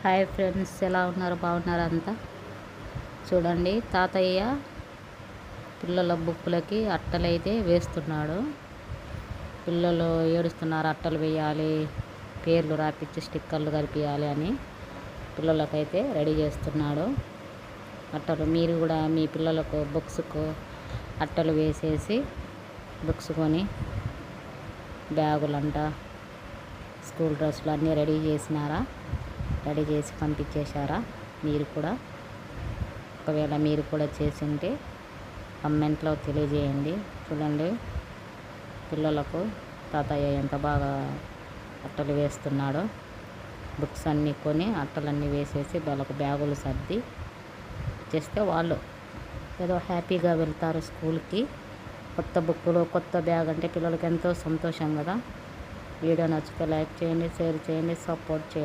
Hi friends, ఎలా ఉన్నారు? బాగున్నారు అంతా? చూడండి, తాతయ్య పిల్లల బుక్కులకి అట్టలు అయితే వేస్తున్నాడు. పిల్లలు ఏడుస్తున్నారు, అట్టలు వేయాలి, పేర్లు రాపిచ్చి స్టిక్కర్లు కలిపియాలి అని పిల్లలకైతే రెడీ చేస్తున్నాడు అట్టలు. మీరు కూడా మీ పిల్లలకు బుక్స్కు అట్టలు వేసేసి బుక్స్ కొని బ్యాగులంట, స్కూల్ డ్రెస్సులు అన్నీ రెడీ చేసినారా? రెడీ చేసి పంపించేశారా? మీరు కూడా ఒకవేళ మీరు కూడా చేసింటే కమెంట్లో తెలియజేయండి. చూడండి, పిల్లలకు తాతయ్య ఎంత బాగా అట్టలు వేస్తున్నాడో. బుక్స్ అన్నీ కొని అట్టలన్నీ వేసేసి వాళ్ళకు బ్యాగులు సర్ది చేస్తే వాళ్ళు ఏదో హ్యాపీగా వెళ్తారు స్కూల్కి. కొత్త బుక్కులు, కొత్త బ్యాగ్ అంటే పిల్లలకి ఎంతో సంతోషం కదా. వీడియో నచ్చితే లైక్ చేయండి, షేర్ చేయండి, సపోర్ట్ చేయండి.